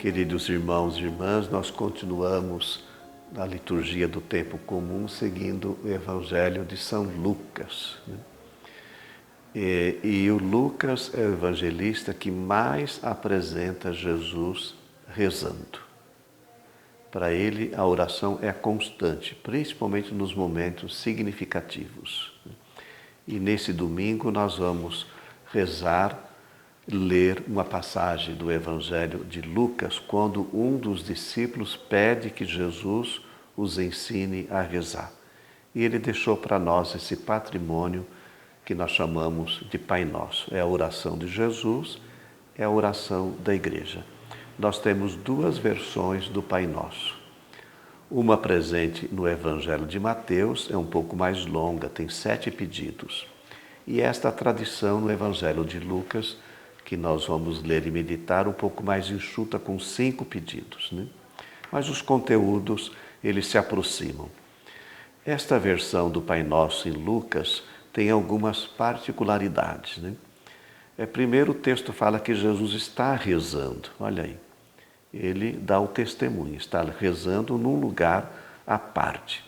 Queridos irmãos e irmãs, nós continuamos na liturgia do tempo comum, seguindo o Evangelho de São Lucas. E o Lucas é o evangelista que mais apresenta Jesus rezando. Para ele, a oração é constante, principalmente nos momentos significativos. E nesse domingo nós vamos rezar, ler uma passagem do Evangelho de Lucas, quando um dos discípulos pede que Jesus os ensine a rezar. E ele deixou para nós esse patrimônio que nós chamamos de Pai Nosso. É a oração de Jesus, é a oração da Igreja. Nós temos duas versões do Pai Nosso. Uma presente no Evangelho de Mateus, é um pouco mais longa, tem 7 pedidos. E esta tradição no Evangelho de Lucas, que nós vamos ler e meditar, um pouco mais enxuta, com 5 pedidos. Mas os conteúdos, eles se aproximam. Esta versão do Pai Nosso em Lucas tem algumas particularidades. Primeiro, o texto fala que Jesus está rezando. Olha aí, ele dá o testemunho, está rezando num lugar à parte.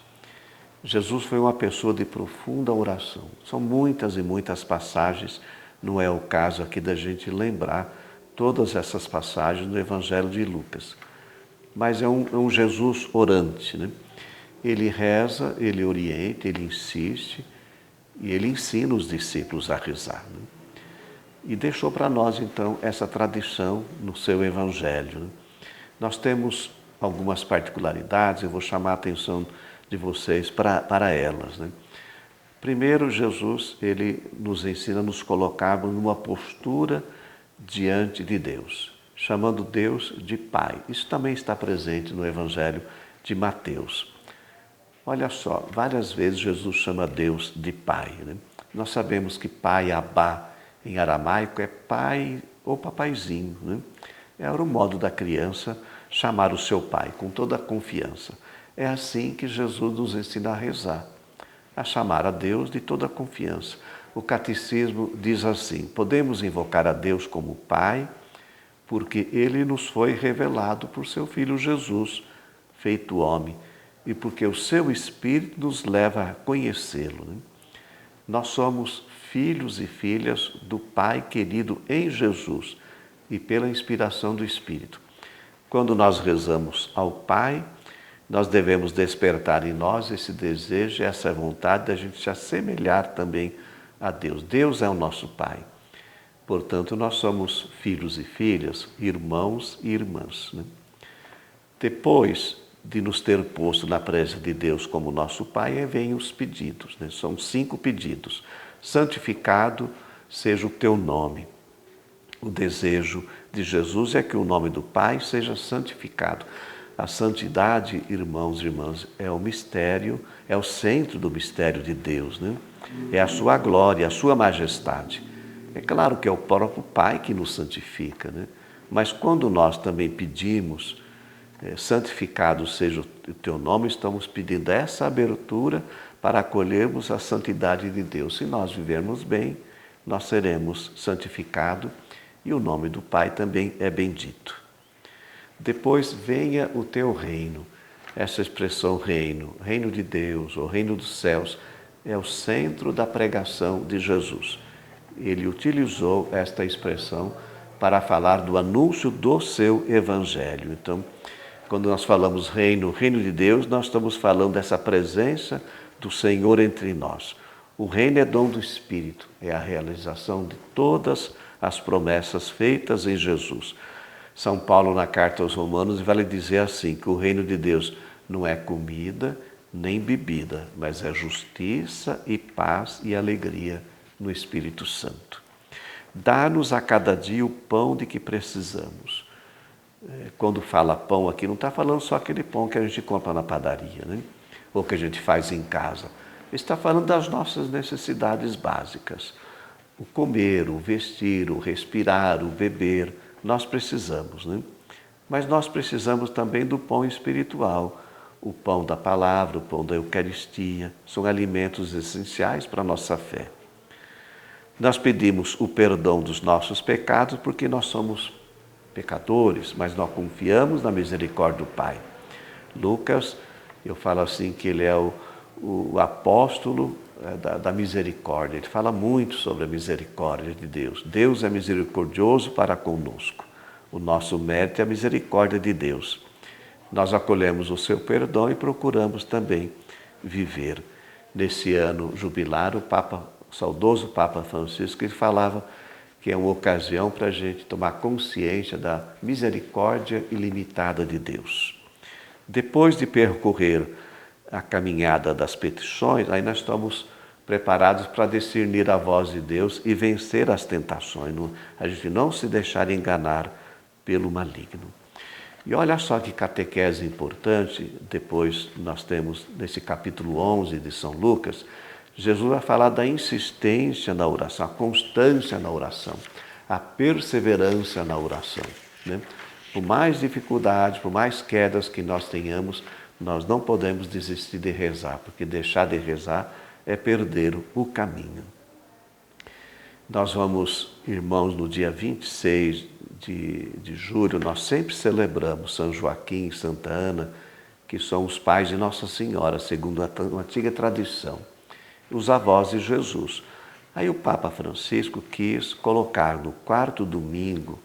Jesus foi uma pessoa de profunda oração. São muitas e muitas passagens. Não é o caso aqui da gente lembrar todas essas passagens do Evangelho de Lucas. Mas é um Jesus orante. Ele reza, ele orienta, ele insiste e ele ensina os discípulos a rezar. E deixou para nós, então, essa tradição no seu Evangelho. Nós temos algumas particularidades, eu vou chamar a atenção de vocês para elas. Primeiro, Jesus, ele nos ensina a nos colocarmos numa postura diante de Deus, chamando Deus de Pai. Isso também está presente no Evangelho de Mateus. Olha só, várias vezes Jesus chama Deus de Pai. Nós sabemos que Pai, Abá, em aramaico, é pai ou papaizinho. Era o modo da criança chamar o seu pai, com toda a confiança. É assim que Jesus nos ensina a rezar, a chamar a Deus de toda a confiança. O catecismo diz assim: podemos invocar a Deus como Pai, porque Ele nos foi revelado por seu Filho Jesus, feito homem, e porque o seu Espírito nos leva a conhecê-lo. Nós somos filhos e filhas do Pai querido em Jesus e pela inspiração do Espírito. Quando nós rezamos ao Pai, nós devemos despertar em nós esse desejo, essa vontade de a gente se assemelhar também a Deus. Deus é o nosso Pai. Portanto, nós somos filhos e filhas, irmãos e irmãs. Depois de nos ter posto na presença de Deus como nosso Pai, vêm os pedidos. São 5 pedidos. Santificado seja o teu nome. O desejo de Jesus é que o nome do Pai seja santificado. A santidade, irmãos e irmãs, é o mistério, é o centro do mistério de Deus. É a sua glória, a sua majestade. É claro que é o próprio Pai que nos santifica, mas quando nós também pedimos, santificado seja o teu nome, estamos pedindo essa abertura para acolhermos a santidade de Deus. Se nós vivermos bem, nós seremos santificados e o nome do Pai também é bendito. Depois, venha o teu reino. Essa expressão reino, reino de Deus ou reino dos céus, é o centro da pregação de Jesus. Ele utilizou esta expressão para falar do anúncio do seu Evangelho. Então, quando nós falamos reino, reino de Deus, nós estamos falando dessa presença do Senhor entre nós. O reino é dom do Espírito, é a realização de todas as promessas feitas em Jesus. São Paulo, na carta aos Romanos, vai dizer assim, que o reino de Deus não é comida nem bebida, mas é justiça e paz e alegria no Espírito Santo. Dá-nos a cada dia o pão de que precisamos. Quando fala pão aqui, não está falando só aquele pão que a gente compra na padaria, ou que a gente faz em casa. Está falando das nossas necessidades básicas. O comer, o vestir, o respirar, o beber, nós precisamos. Mas nós precisamos também do pão espiritual, o pão da palavra, o pão da Eucaristia. São alimentos essenciais para a nossa fé. Nós pedimos o perdão dos nossos pecados porque nós somos pecadores, mas nós confiamos na misericórdia do Pai. Lucas, eu falo assim que ele é o apóstolo da misericórdia. Ele fala muito sobre a misericórdia de Deus. Deus é misericordioso para conosco. O nosso mérito é a misericórdia de Deus. Nós acolhemos o seu perdão e procuramos também viver. Nesse ano jubilar, o saudoso Papa Francisco, ele falava que é uma ocasião para a gente tomar consciência da misericórdia ilimitada de Deus. Depois de percorrer a caminhada das petições, aí nós estamos preparados para discernir a voz de Deus e vencer as tentações, a gente não se deixar enganar pelo maligno. E olha só que catequese importante, depois nós temos nesse capítulo 11 de São Lucas, Jesus vai falar da insistência na oração, a constância na oração, a perseverança na oração, né? Por mais dificuldades, por mais quedas que nós tenhamos, nós não podemos desistir de rezar, porque deixar de rezar é perder o caminho. Nós vamos, irmãos, no dia 26 de julho, nós sempre celebramos São Joaquim e Santa Ana, que são os pais de Nossa Senhora, segundo a antiga tradição, os avós de Jesus. Aí o Papa Francisco quis colocar no 4º domingo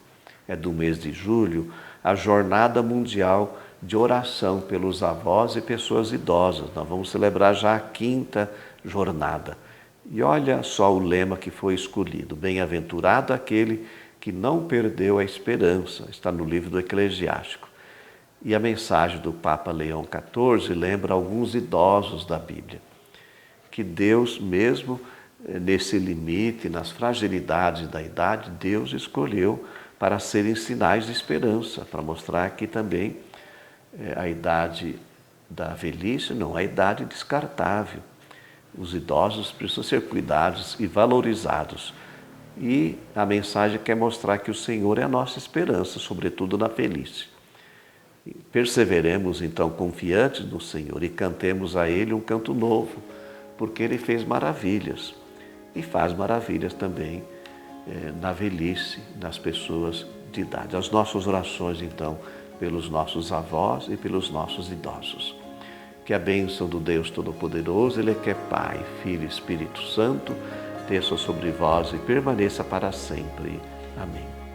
do mês de julho a Jornada Mundial de Oração pelos avós e pessoas idosas. Nós vamos celebrar já a 5ª jornada. E olha só o lema que foi escolhido: bem-aventurado aquele que não perdeu a esperança, está no livro do Eclesiástico. E a mensagem do Papa Leão XIV lembra alguns idosos da Bíblia, que Deus mesmo, nesse limite, nas fragilidades da idade, Deus escolheu para serem sinais de esperança, para mostrar que também a idade da velhice não é a idade descartável. Os idosos precisam ser cuidados e valorizados. E a mensagem quer mostrar que o Senhor é a nossa esperança, sobretudo na velhice. Perseveremos, então, confiantes no Senhor e cantemos a Ele um canto novo, porque Ele fez maravilhas e faz maravilhas também na velhice, nas pessoas de idade. As nossas orações, então, pelos nossos avós e pelos nossos idosos. Que a bênção do Deus Todo-Poderoso, Ele que é Pai, Filho e Espírito Santo, desça sobre vós e permaneça para sempre. Amém.